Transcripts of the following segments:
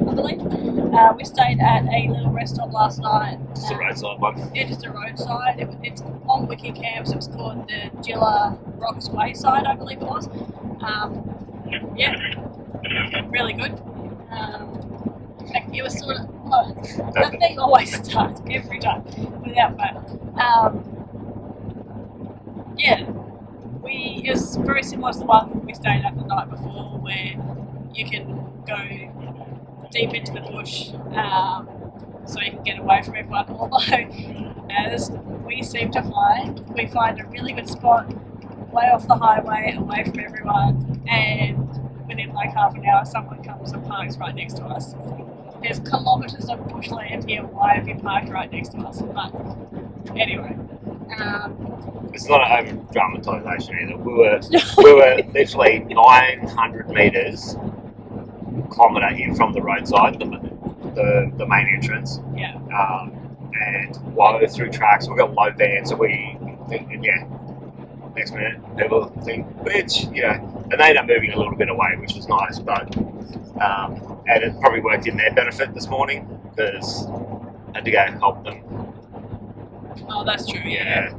I believe. We stayed at a little restaurant last night. Just a roadside one. Yeah, just a roadside. It's on Wiki Camps. It was called the Gilla Rocks Wayside, I believe it was. Yeah, really good. It was sort of, the thing always starts every time, without fail. It was very similar to the one we stayed at the night before, where you can go deep into the bush, so you can get away from everyone. Although, as we find a really good spot way off the highway, away from everyone, and within like half an hour, someone comes and parks right next to us. There's kilometres of bushland here. Why have you parked right next to us? But anyway. It's not an over dramatisation either. We were literally 900 metres, kilometre in from the roadside, the main entrance. Yeah. And low through tracks. We've got low vans, so next minute people think, which, and they end up moving a little bit away, which was nice, but and it probably worked in their benefit this morning because I had to go help them. Oh, that's true. Yeah.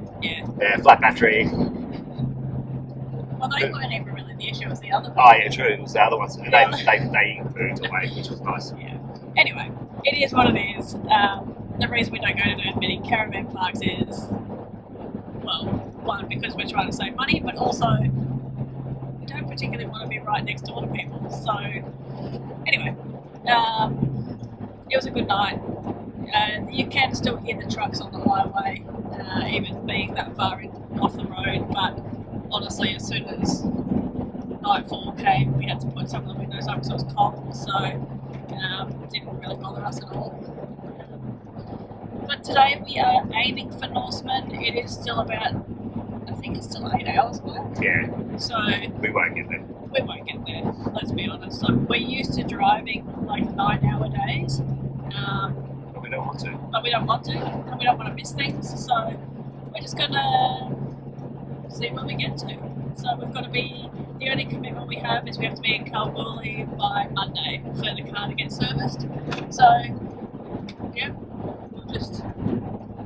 Flat battery. Well, they weren't even really the issue. It was the other. Oh yeah, true. It was the other ones, and they moved away, which was nice. Yeah. Anyway, it is what it is. The reason we don't go to many caravan parks is, well, one, because we're trying to save money, but also we don't particularly want to be right next door to people. So anyway, it was a good night. You can still hear the trucks on the highway, even being that far off the road, but honestly, as soon as nightfall came, we had to put some of the windows up because it was cold, so it didn't really bother us at all. But today we are aiming for Norseman. It is still about, I think it's still 8 hours away. Yeah. So we won't get there. We won't get there, let's be honest. So we're used to driving like 9-hour days. But we don't want to. And we don't want to miss things, so we're just going to see where we get to. So we've got to be, the only commitment we have is we have to be in Kalgoorlie by Monday for the car to get serviced. So, yeah,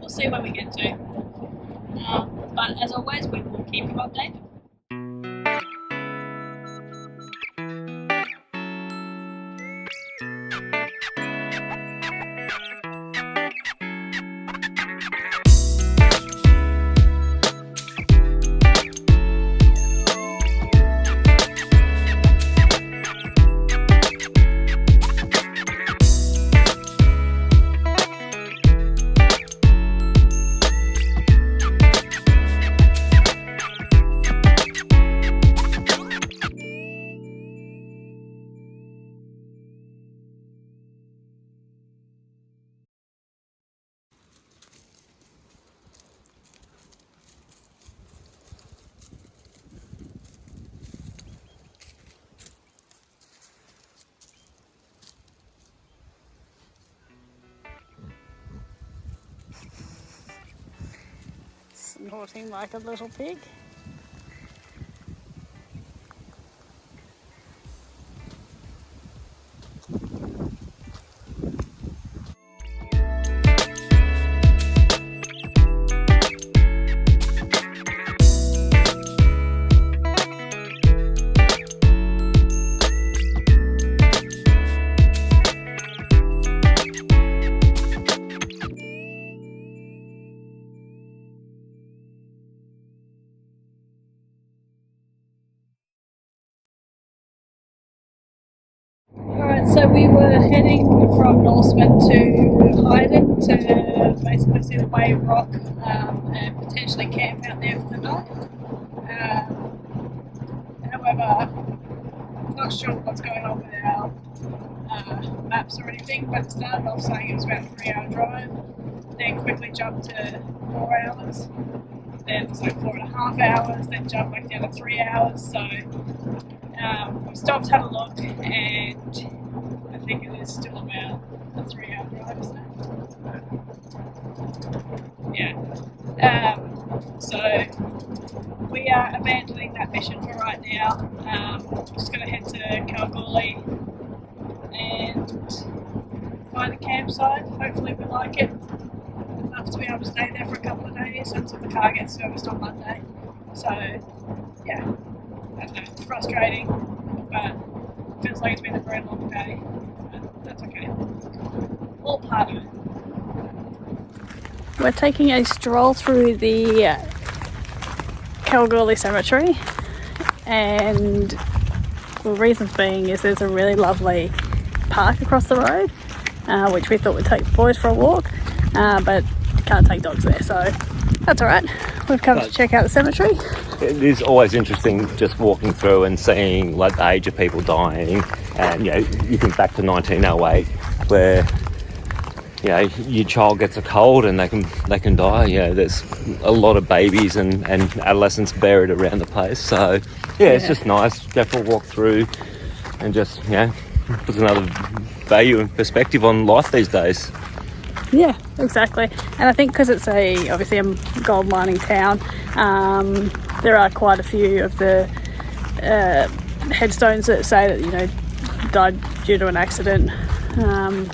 we'll see where we get to. But as always, we will keep you updated. Snorting like a little pig. So we were heading from Norseman to Hyden to basically see the Wave Rock and potentially camp out there for the night. However, not sure what's going on with our maps or anything, but it started off saying it was about a 3-hour drive, then quickly jumped to 4 hours, then 4.5 hours, then jumped back down to 3 hours. So we stopped, had a look, and I think it is still about a 3-hour drive, isn't it? Yeah. So we are abandoning that mission for right now. Just going to head to Kalgoorlie and side. Hopefully we like it enough to be able to stay there for a couple of days until the car gets serviced on Monday. So yeah, I don't know, it's frustrating, but it feels like it's been a very long day, but that's okay. All part of it. We're taking a stroll through the Kalgoorlie Cemetery, and the reasons being is there's a really lovely park across the road, which we thought would take the boys for a walk, but can't take dogs there, so that's alright. We've come to check out the cemetery. It is always interesting just walking through and seeing like the age of people dying, and you think back to 1908 where your child gets a cold and they can die. There's a lot of babies and adolescents buried around the place, so it's just nice. Definitely walk through and just puts another value and perspective on life these days. Yeah, exactly. And I think because it's obviously a gold mining town, there are quite a few of the headstones that say that died due to an accident. And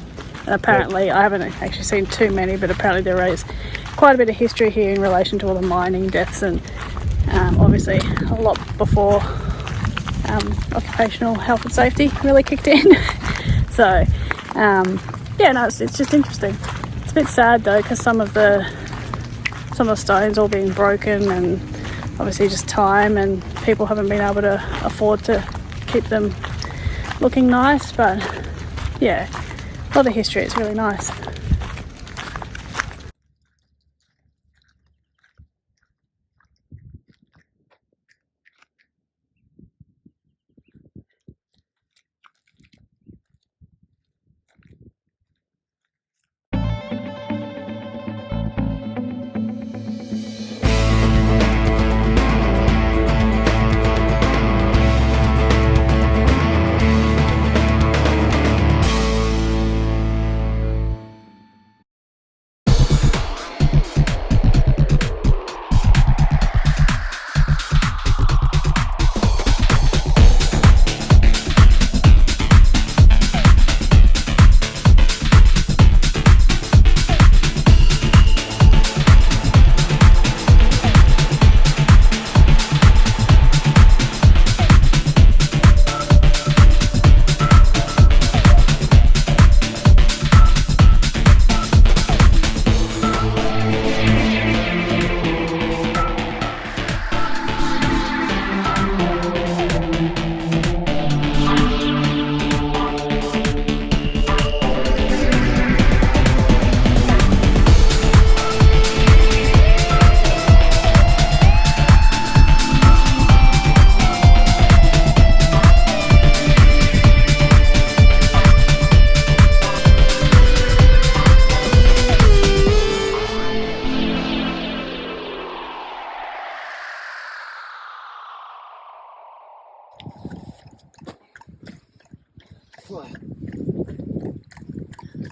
apparently, I haven't actually seen too many, but apparently there is quite a bit of history here in relation to all the mining deaths, and obviously a lot before occupational health and safety really kicked in. So it's just interesting. It's a bit sad though, because some of the stones all being broken, and obviously just time, and people haven't been able to afford to keep them looking nice. But a lot of history. It's really nice.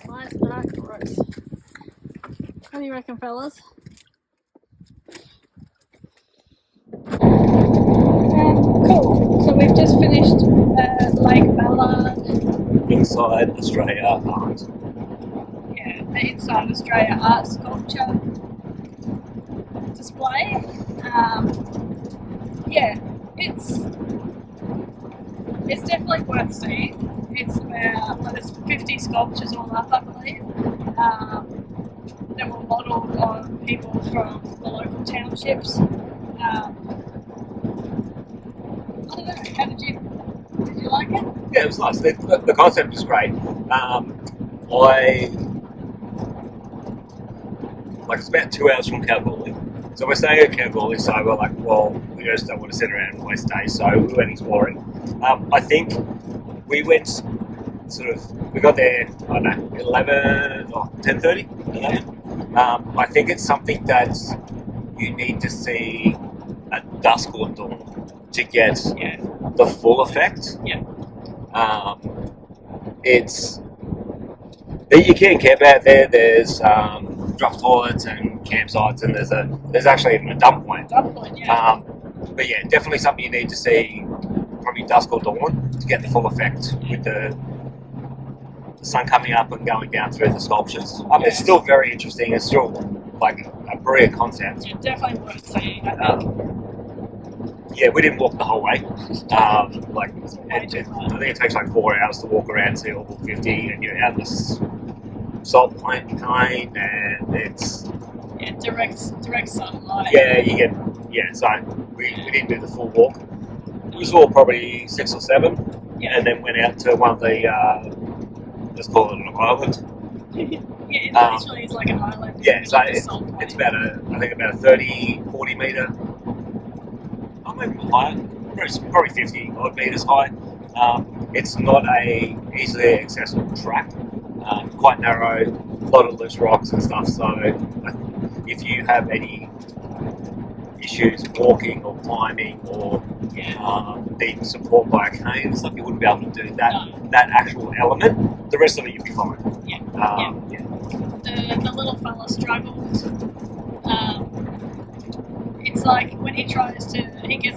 Nice dark roast. What do you reckon, fellas? Cool. So we've just finished Lake Ballard. Inside Australia Art. Yeah, the Inside Australia Art Sculpture display. It's definitely worth seeing. It's about, there's 50 sculptures all up, I believe. That were modelled on people from the local townships. I don't know, did you like it? Yeah, it was nice. The concept was great. It's about 2 hours from Kalgoorlie. So we're staying at Kalgoorlie, so we're like, well, we just don't want to sit around and waste days, so we went exploring. I think we went we got there, I don't know, 11 or 10:30, 11. I think it's something that you need to see at dusk or dawn to get the full effect. Yeah. You can camp out there. There's drop toilets and campsites, and there's actually even a dump point. Yeah. But yeah, definitely something you need to see probably dusk or dawn to get the full effect with the sun coming up and going down through the sculptures. I mean, it's still very interesting. It's still like a brilliant concept. Yeah, definitely worth seeing, I think. Yeah, we didn't walk the whole way. I Way too far. think it takes like 4 hours to walk around see all 50, and you're out in this salt plain, and it's Yeah, direct sunlight. yeah, you get So we didn't do the full walk. We saw probably 6 or 7, Yeah. and then went out to one of the let's call it an island. Yeah, it literally is like an island. Yeah, so like a salt plain. it's about a 30, 40 metre, or maybe higher, probably 50 odd metres high. It's not a easily accessible track, quite narrow, a lot of loose rocks and stuff. So if you have any issues walking or climbing or needing support by a cane and stuff, you wouldn't be able to do that actual element. The rest of it you'd be fine. Yeah. The little fella struggled. It's like when he gets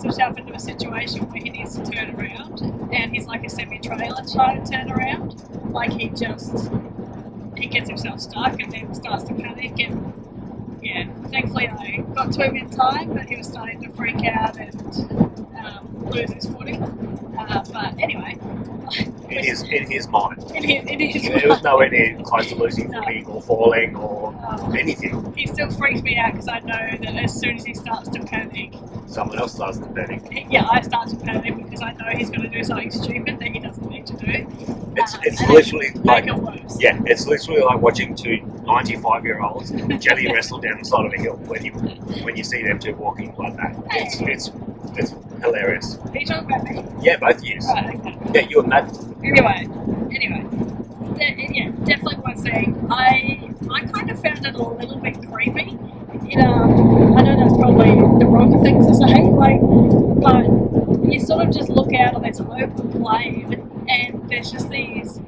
himself into a situation where he needs to turn around, and he's like a semi-trailer trying to turn around. Like he gets himself stuck and then starts to panic. And yeah, thankfully I got to him in time, but he was starting to freak out and lose his footing. But anyway, in his mind, it was nowhere near close to losing No. footing or falling or anything. He still freaks me out because I know that as soon as he starts to panic, Someone else starts to panic. I start to panic because I know he's going to do something stupid that he doesn't need to do. It's and literally like make it worse. yeah, it's literally like watching 2 95-year-olds jelly wrestle down the side of a hill when you see them two walking like that. It's hilarious. Are you talking about me? Yeah, both years. Right, okay. Yeah, you and Matt. Anyway, definitely worth seeing. I kind of found it a little bit creepy. I know that's probably the wrong thing to say, but you sort of just look out on this open plain, and there's just these.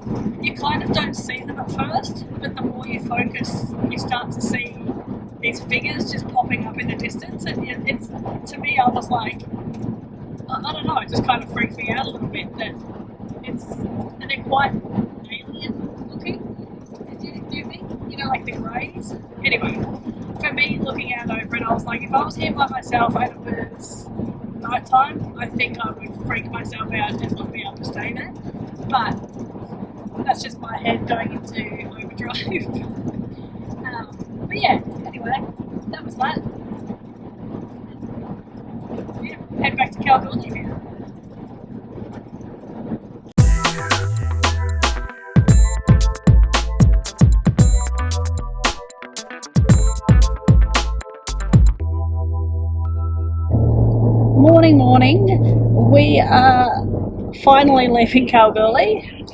You kind of don't see them at first, but the more you focus, you start to see these figures just popping up in the distance, and it's to me, I was like, I don't know, it just kind of freaks me out a little bit that they're quite alien looking. Do you think? Like the greys? Anyway, for me, looking out over it, I was like, if I was here by myself and it was night time, I think I would freak myself out and not be able to stay there. But that's just my head going into overdrive. But yeah, anyway, that was that. Yeah, head back to Kalgoorlie now. Morning. We are finally leaving Kalgoorlie.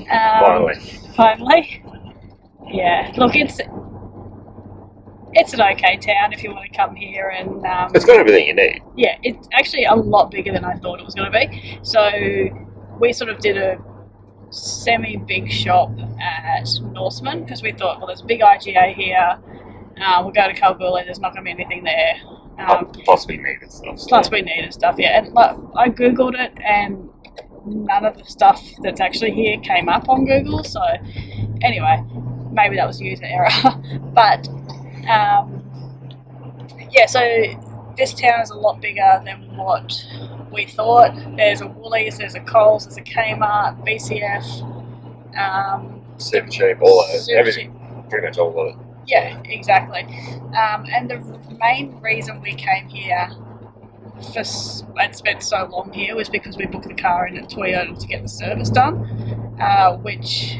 Finally. Yeah. Look, it's an okay town if you want to come here, and It's got everything you need. yeah, it's actually a lot bigger than I thought it was going to be. So we sort of did a semi-big shop at Norseman because we thought, well, there's a big IGA here. We'll go to Kalgoorlie. There's not going to be anything there. Plus we needed stuff. Plus we needed stuff, yeah. And I googled it, and none of the stuff that's actually here came up on Google. So anyway, maybe that was user error. But so this town is a lot bigger than what we thought. There's a Woolies, there's a Coles, there's a Kmart, BCF, Super cheap, all of it. Super Everything, pretty much all of it. Yeah, exactly. And the main reason we came here and spent so long here was because we booked the car in at Toyota to get the service done, which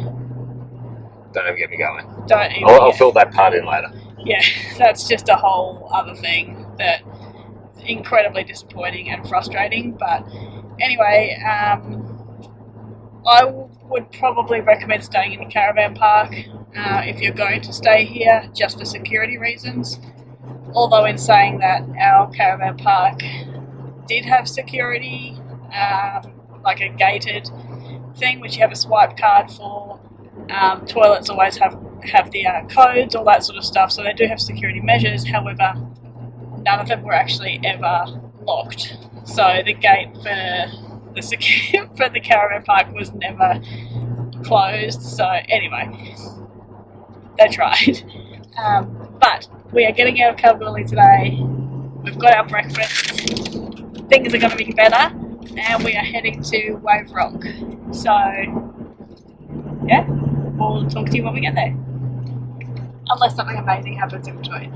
Don't even get me going. don't even. I'll fill that part in later. Yeah, that's just a whole other thing that is incredibly disappointing and frustrating. But anyway, I would probably recommend staying in the caravan park if you're going to stay here, just for security reasons. Although in saying that, our caravan park did have security, like a gated thing which you have a swipe card for. Toilets always have the codes, all that sort of stuff, so they do have security measures. However, none of them were actually ever locked. So the gate for the caravan park was never closed. So anyway, they tried. But we are getting out of Kalgoorlie today. We've got our breakfast. Things are going to be better, and we are heading to Wave Rock. So yeah, we'll talk to you when we get there. Unless something amazing happens in between.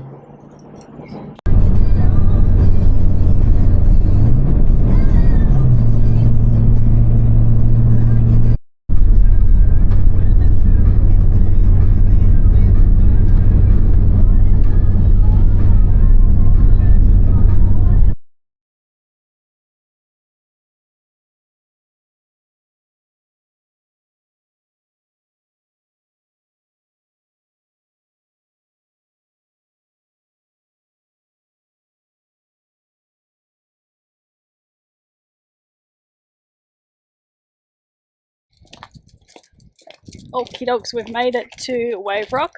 Okie dokes, we've made it to Wave Rock,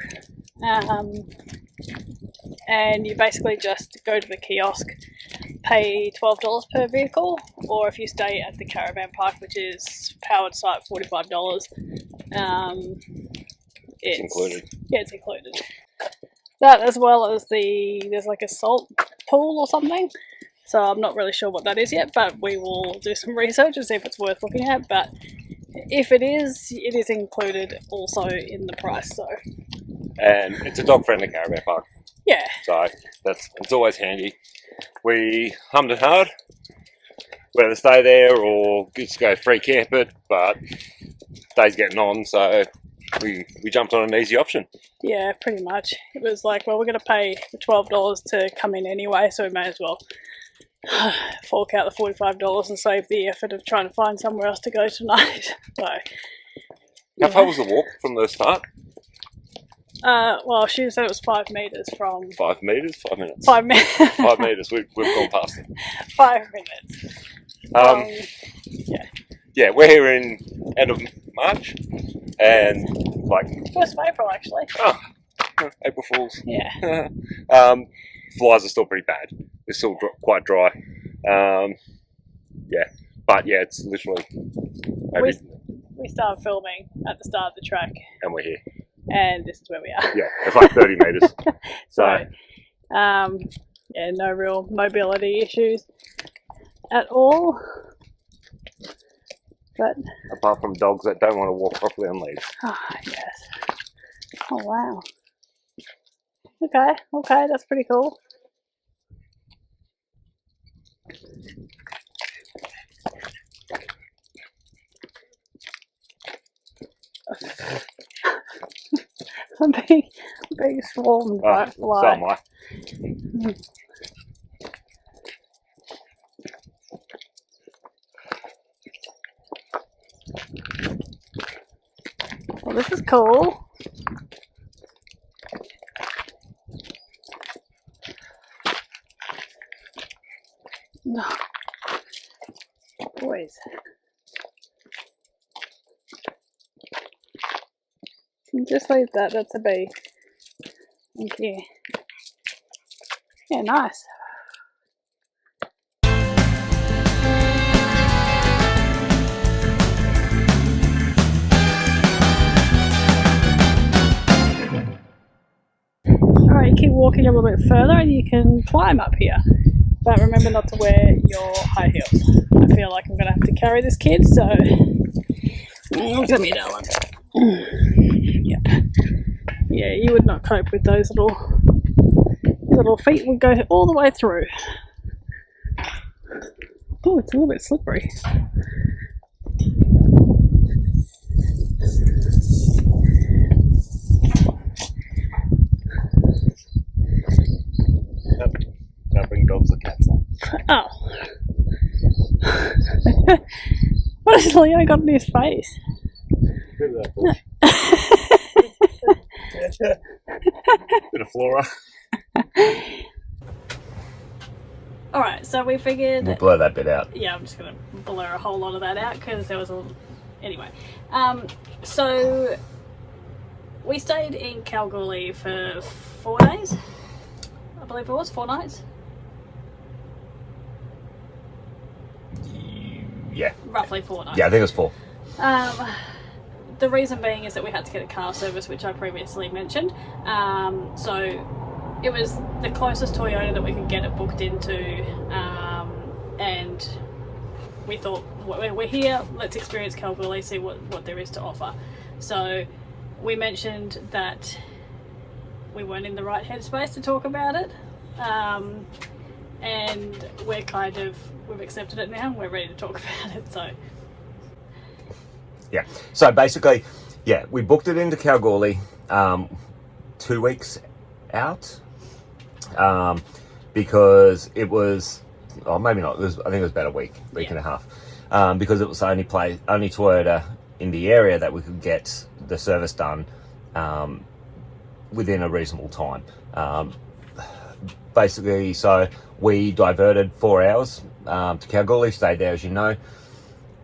and you basically just go to the kiosk, pay $12 per vehicle, or if you stay at the caravan park, which is powered site, $45. It's included. Yeah, it's included. That, as well as there's like a salt pool or something. So I'm not really sure what that is yet, but we will do some research and see if it's worth looking at. But if it is included also in the price. So, and it's a dog-friendly caravan park, yeah. so it's always handy. We hummed and hard whether to stay there or just go free camp it, but day's getting on, so we jumped on an easy option. Yeah, pretty much. It was like, well, we're going to pay $12 to come in anyway, so we may as well fork out the $45 and save the effort of trying to find somewhere else to go tonight. So, How far was the walk from the start? well, she said it was 5 meters from 5 meters, 5 minutes. 5 minutes. 5 meters. We've gone past it. 5 minutes. Yeah, we're here in end of March, and like 1st of April, actually. April Fools. Yeah. Flies are still pretty bad. They're still quite dry. Yeah, but yeah, it's literally maybe. We started filming at the start of the track, and we're here. And this is where we are. Yeah, it's like 30 meters. So, yeah, no real mobility issues at all. But apart from dogs that don't want to walk properly on leads. Yes. Oh wow. Okay, that's pretty cool. I'm being swarmed by a fly. So am I. Well, this is cool. No. Boys. Just leave that, that's a bee. Thank you. Yeah, nice. Alright, you keep walking a little bit further and you can climb up here. But remember not to wear your high heels. I feel like I'm going to have to carry this kid, so... Look at me, darling. Yep. Yeah, you would not cope with those little feet would go all the way through. Oh, it's a little bit slippery. Don't bring dogs or cats up. Oh. What has Leo got in his face? Bit of flora. Alright, so we figured... We'll blur that bit out. Yeah, I'm just going to blur a whole lot of that out because there was a... Anyway. So we stayed in Kalgoorlie for 4 days. I believe it was 4 nights. Yeah. Roughly 4 nights. Yeah, I think it was 4. the reason being is that we had to get a car service, which I previously mentioned. So it was the closest Toyota that we could get it booked into, and we thought, we're here, let's experience Kalgoorlie, see what there is to offer. So we mentioned that we weren't in the right headspace to talk about it, and we've accepted it now, we're ready to talk about it. So yeah, so basically, yeah, we booked it into Kalgoorlie 2 weeks out, because it was, oh maybe not, I think it was about a week and a half, because it was the only Toyota in the area that we could get the service done within a reasonable time. Basically, so we diverted 4 hours to Kalgoorlie, stayed there, as you know,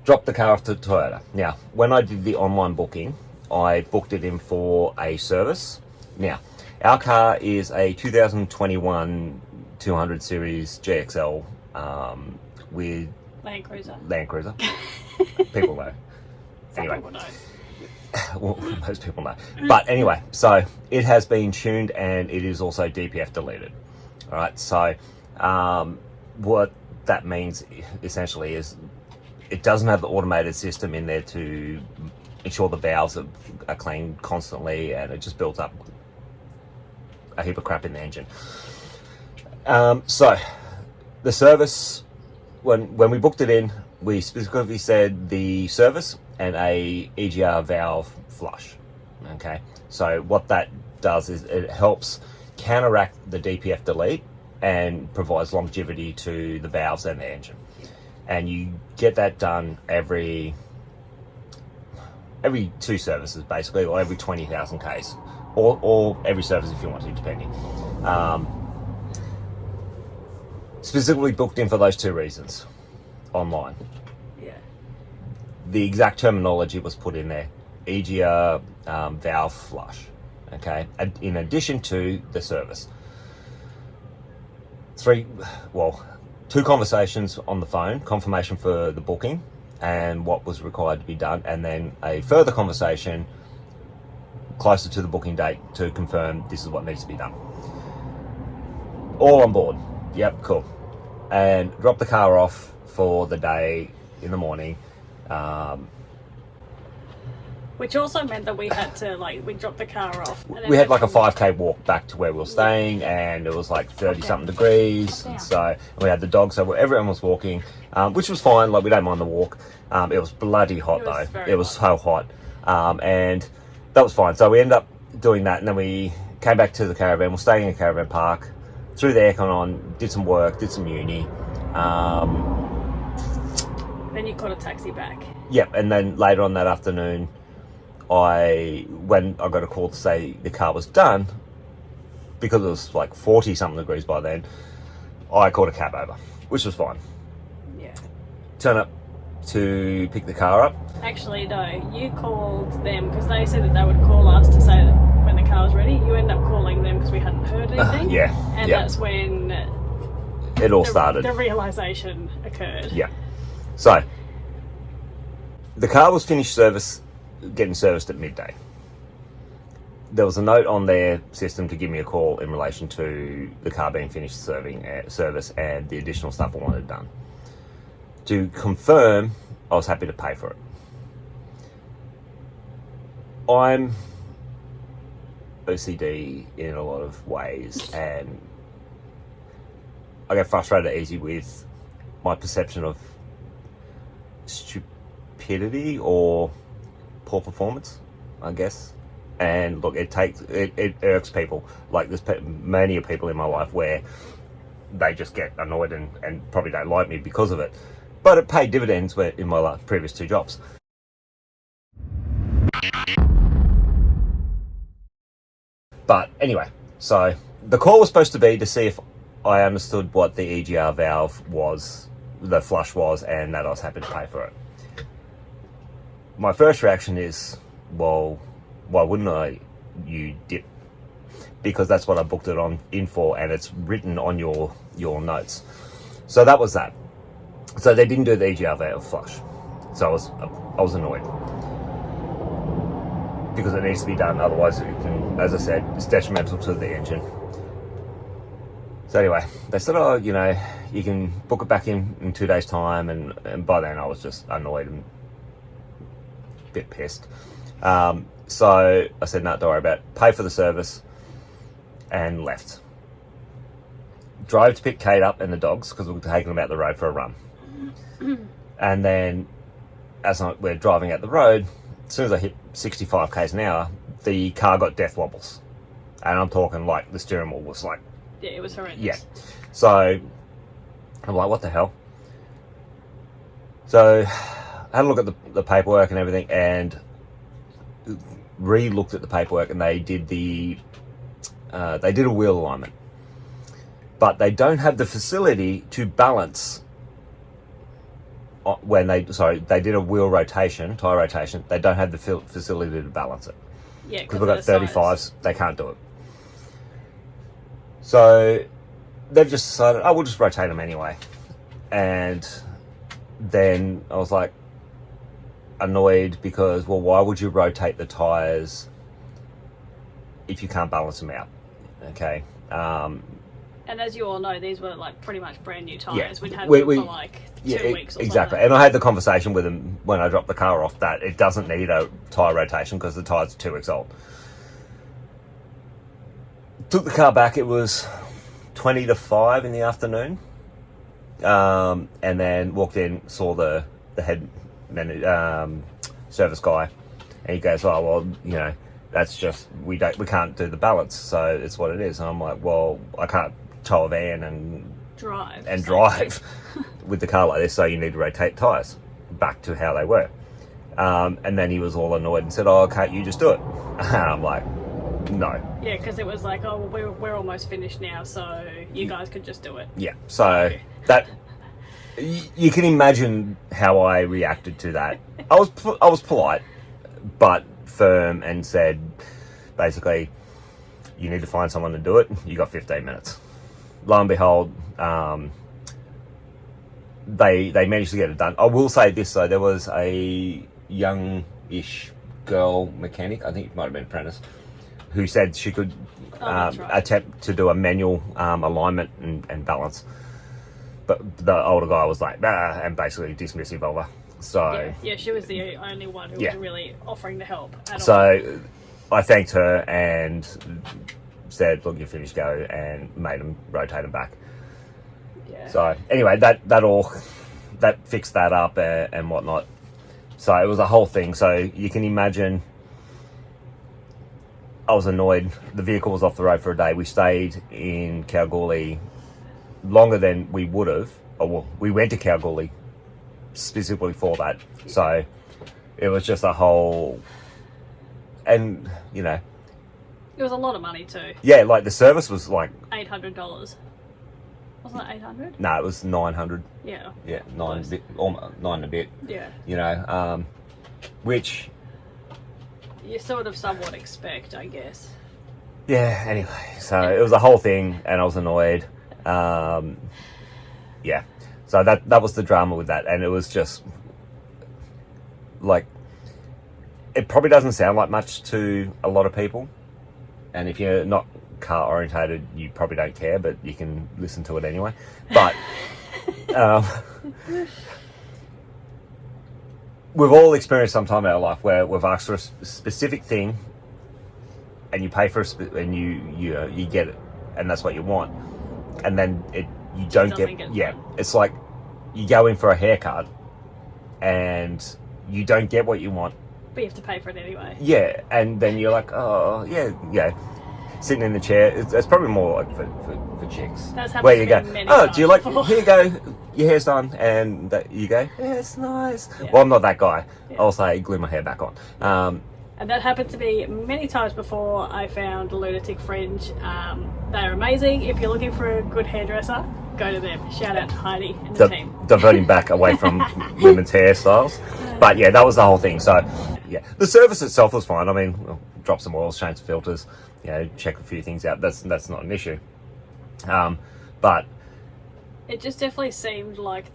dropped the car off to Toyota. Now, when I did the online booking, I booked it in for a service. Now, our car is a 2021 200 series GXL with Land Cruiser. People know. Anyway. People know. Well, most people know. But anyway, so it has been tuned and it is also DPF deleted. All right, so what that means essentially is it doesn't have the automated system in there to ensure the valves are cleaned constantly, and it just builds up a heap of crap in the engine. So the service, when we booked it in, we specifically said the service and a EGR valve flush. Okay, so what that does is it helps counteract the DPF delete and provides longevity to the valves and the engine. And you get that done every 2 services basically, or every 20,000 Ks, or every service if you want to, depending. Specifically booked in for those 2 reasons online. Yeah. The exact terminology was put in there: EGR valve flush. Okay, in addition to the service. 2 conversations on the phone, confirmation for the booking and what was required to be done, and then a further conversation closer to the booking date to confirm this is what needs to be done. All on board. Yep, cool. And drop the car off for the day in the morning. Which also meant that we had to, we dropped the car off. And we had like a 5K walk back to where we were staying, and it was like 30 something degrees. So we had the dog, so everyone was walking, which was fine. Like, we don't mind the walk. It was bloody hot though. It was so hot. And that was fine. So we ended up doing that, and then we came back to the caravan. We're staying in a caravan park, threw the aircon on, did some work, did some uni. Then you caught a taxi back. Yep, and then later on that afternoon, when I got a call to say the car was done, because it was like 40 something degrees by then, I called a cab over, which was fine. Yeah. Turn up to pick the car up. Actually, no, you called them because they said that they would call us to say that when the car was ready. You ended up calling them because we hadn't heard anything. Yeah. And that's when it all started. The realisation occurred. Yeah. So, the car was getting serviced at midday. There was a note on their system to give me a call in relation to the car being finished service and the additional stuff I wanted done. To confirm, I was happy to pay for it. I'm OCD in a lot of ways, and I get frustrated easy with my perception of stupidity or poor performance, I guess. And look, it irks people. Like, there's many people in my life where they just get annoyed and probably don't like me because of it. But it paid dividends in my previous 2 jobs. But anyway, so the call was supposed to be to see if I understood what the EGR valve was, the flush was, and that I was happy to pay for it. My first reaction is, well, why wouldn't I, you dip? Because that's what I booked it in for, and it's written on your notes. So that was that. So they didn't do the EGR valve flush. So I was annoyed. because it needs to be done. Otherwise, it can, as I said, it's detrimental to the engine. So anyway, they said, oh, you know, you can book it back in 2 days' time, and by then I was just annoyed and a bit pissed. So I said, no, don't worry about it. Pay for the service, and left. Drove to pick Kate up and the dogs, because we were taking them out the road for a run. And then, as we're driving out the road, as soon as I hit 65 k's an hour, the car got death wobbles. And I'm talking like the steering wheel was like... Yeah, it was horrendous. Yeah. So, I'm like, what the hell? So, I had a look at the paperwork and everything, and re-looked at the paperwork, and they did a wheel alignment. But they don't have the facility to balance when they did a wheel rotation, tyre rotation. They don't have the facility to balance it. Yeah, because we've got 35s, they can't do it. So they've just decided, oh, we'll just rotate them anyway. And then I was like annoyed because, well, why would you rotate the tyres if you can't balance them out? Okay. And as you all know, these were like pretty much brand new tyres. Yeah. We'd had them for like 2 weeks or exactly. something. And I had the conversation with them when I dropped the car off that it doesn't need a tyre rotation because the tyres are 2 weeks old. Took the car back, it was 20 to 5 in the afternoon. And then walked in, saw the head service guy, and he goes, oh, well, you know, that's just, we can't do the balance, so it's what it is. And I'm like, well, I can't tow a van and drive with the car like this, so you need to rotate tyres back to how they were. And then he was all annoyed and said, oh, can't you just do it? And I'm like, no. Yeah, because it was like, oh, well, we're almost finished now, so you guys could just do it. Yeah, so that, you can imagine how I reacted to that. I was polite, but firm, and said, basically, you need to find someone to do it. You got 15 minutes. Lo and behold, they managed to get it done. I will say this though, there was a young-ish girl mechanic, I think it might have been apprentice, who said she could attempt to do a manual alignment and balance. But the older guy was like, nah, and basically dismissive of her. So yeah, she was the only one who was really offering to help at all. So I thanked her and said, look, you're finished, go, and made them rotate them back. Yeah. So anyway, that fixed that up and whatnot. So it was a whole thing. So you can imagine, I was annoyed. The vehicle was off the road for a day. We stayed in Kalgoorlie longer than we would have. Well, we went to Kalgoorlie specifically for that. So it was just a whole, and you know, it was a lot of money too. Yeah, like the service was like $800. Wasn't it 800? No, it was 900. Yeah. Yeah, nine and a bit. Yeah. You know, which you sort of somewhat expect, I guess. Yeah. Anyway, so it was a whole thing, and I was annoyed. Yeah. So that was the drama with that, and it was just like, it probably doesn't sound like much to a lot of people, and if you're not car orientated, you probably don't care, but you can listen to it anyway. But we've all experienced some time in our life where we've asked for a specific thing, and you pay for and you get it, and that's what you want, and then you don't get it's like you go in for a haircut and you don't get what you want, but you have to pay for it anyway. Yeah, and then you're like, oh yeah, sitting in the chair. It's probably more like for chicks. That's happened where you go, oh, do you like, here you go, your hair's done, and you go, yeah, it's nice. Yeah. Well, I'm not that guy. Yeah. I'll say, glue my hair back on. And that happened to me many times before I found Lunatic Fringe. They're amazing. If you're looking for a good hairdresser, go to them. Shout out to Heidi and the team. Diverting back away from women's hairstyles. But yeah, that was the whole thing. So yeah, the service itself was fine. I mean, drop some oils, change some filters, check a few things out. That's not an issue. But it just definitely seemed like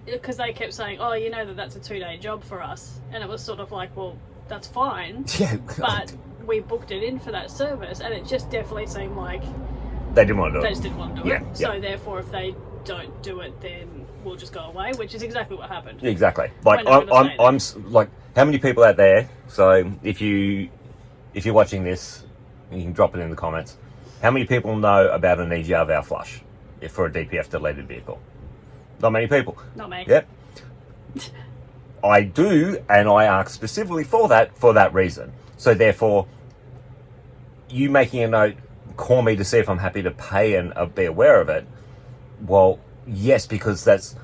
because they kept saying, oh, that's a 2-day job for us. And it was sort of like, well, that's fine. Yeah. But we booked it in for that service, and it just definitely seemed like They didn't want to do they it. just didn't want to do Yeah, it. So therefore, if they don't do it, then we'll just go away, which is exactly what happened. Yeah, exactly. Like We're not gonna stay I'm like, how many people out there? So if you're watching this, you can drop it in the comments. How many people know about an EGR valve flush for a DPF deleted vehicle? Not many people. Not me. Yep. I do, and I ask specifically for that reason. So therefore, you making a note, call me to see if I'm happy to pay and be aware of it. Well, yes, because that's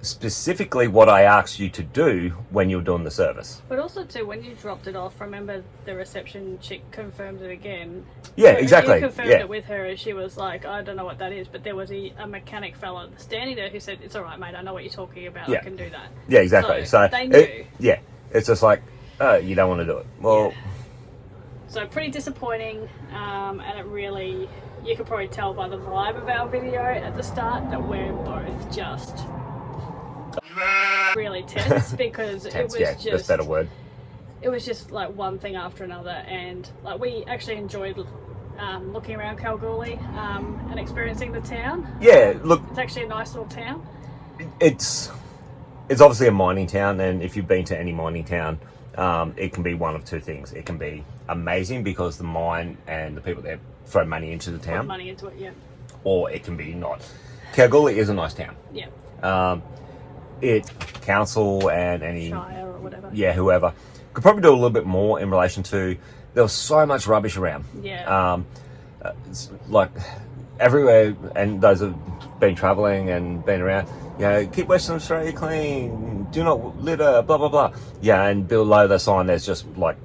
specifically what I asked you to do when you're doing the service. But also too, when you dropped it off, remember the reception chick confirmed it again. Yeah, exactly. You confirmed Yeah. it with her, and she was like, I don't know what that is, but there was a mechanic fella standing there who said, it's all right, mate, I know what you're talking about, Yeah. I can do that. Yeah, exactly. So they knew. It's just like, you don't want to do it. Well, So pretty disappointing, and it really, you could probably tell by the vibe of our video at the start that we're both just really tense because it was that's a better word. it was just like one thing after another, and like we actually enjoyed looking around Kalgoorlie and experiencing the town. Yeah, look, It's actually a nice little town. it's obviously a mining town, and if you've been to any mining town, it can be one of two things. It can be amazing because the mine and the people there throw money into the Put town, money into it, yeah. or it can be not. Kalgoorlie is a nice town. Yeah. Council and any Shire or whatever. whoever could probably do a little bit more in relation to, there was so much rubbish around. Yeah. It's like everywhere, and those have been travelling and been around, keep Western Australia clean, do not litter, blah blah blah. Yeah, and below the sign there's just like,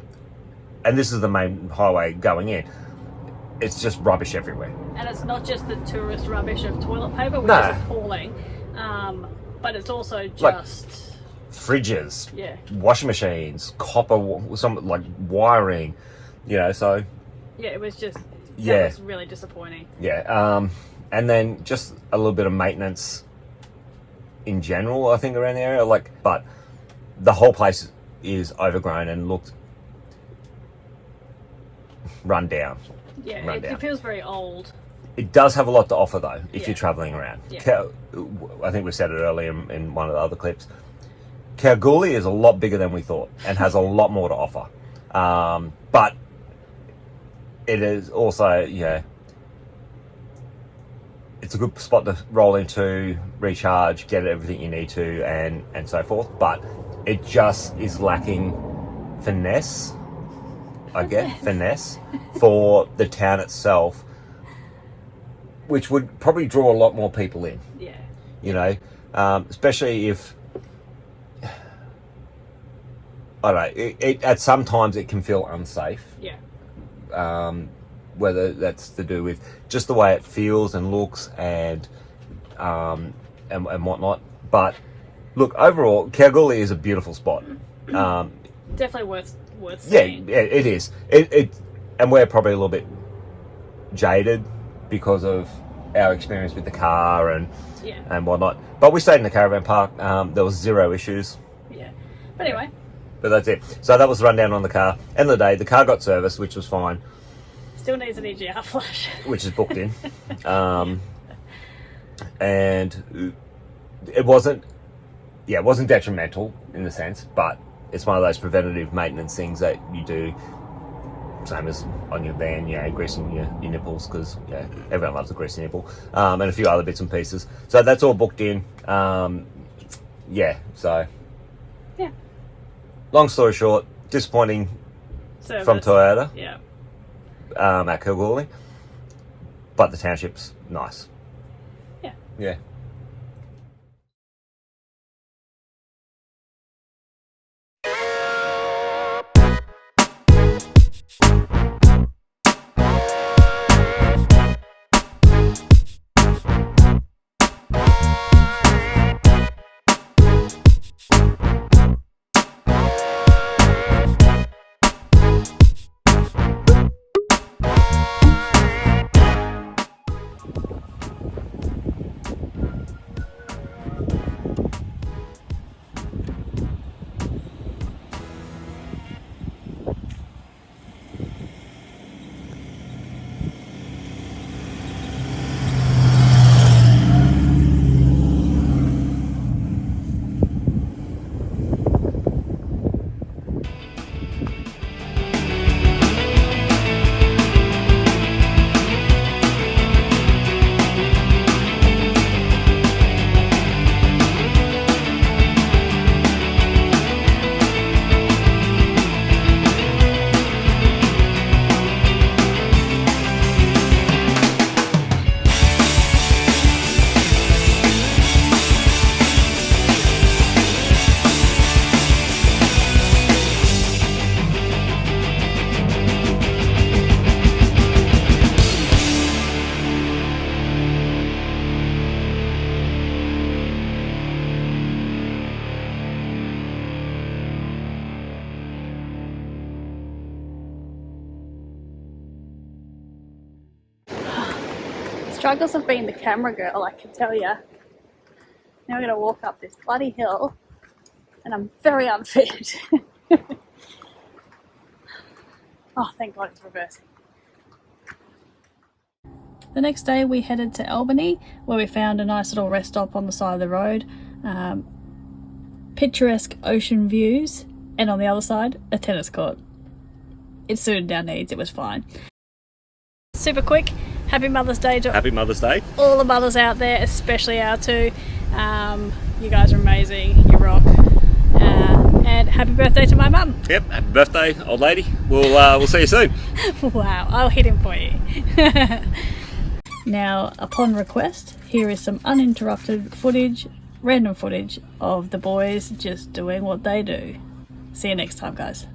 and this is the main highway going in, it's just rubbish everywhere. And it's not just the tourist rubbish of toilet paper, which No. is appalling, but it's also just Fridges, yeah. washing machines, copper, some like wiring, so Yeah, it was just Yeah. that was really disappointing. and then just a little bit of maintenance in general, I think, around the area. But the whole place is overgrown and looked run down. Yeah, Run down. it feels very old. It does have a lot to offer, though, if Yeah. you're travelling around. Yeah. I think we said it earlier in one of the other clips. Kalgoorlie is a lot bigger than we thought and has a lot more to offer. But it is also, it's a good spot to roll into, recharge, get everything you need to, and so forth. But it just is lacking finesse, finesse for the town itself, which would probably draw a lot more people in. Yeah. Especially if, I don't know, it at sometimes it can feel unsafe. Yeah. Whether that's to do with just the way it feels and looks and whatnot. But look, overall, Kalgoorlie is a beautiful spot. Definitely worth Yeah, seeing. it is. It and we're probably a little bit jaded because of our experience with the car and whatnot. But we stayed in the caravan park. There was zero issues. Yeah. But anyway. But that's it. So that was the rundown on the car. End of the day, the car got serviced, which was fine, Still needs an EGR flush. which is booked in. And it wasn't detrimental in the sense, but it's one of those preventative maintenance things that you do, same as on your van, greasing your nipples, because everyone loves a greasy nipple, and a few other bits and pieces. So that's all booked in. So Yeah. long story short, disappointing Service. from Toyota Yeah. at Kalgoorlie, but the township's nice. Yeah. Yeah. struggles of being the camera girl, I can tell you. Now we're going to walk up this bloody hill, and I'm very unfit. Oh, thank God it's reversing. The next day we headed to Albany, where we found a nice little rest stop on the side of the road. Picturesque ocean views, and on the other side, a tennis court. It suited our needs, it was fine. Super quick, happy Mother's Day to Happy Mother's Day. all the mothers out there, especially our two. You guys are amazing, you rock. And happy birthday to my mum. Yep, happy birthday, old lady. We'll see you soon. Wow, I'll hit him for you. Now, upon request, here is some uninterrupted footage, random footage of the boys just doing what they do. See you next time, guys.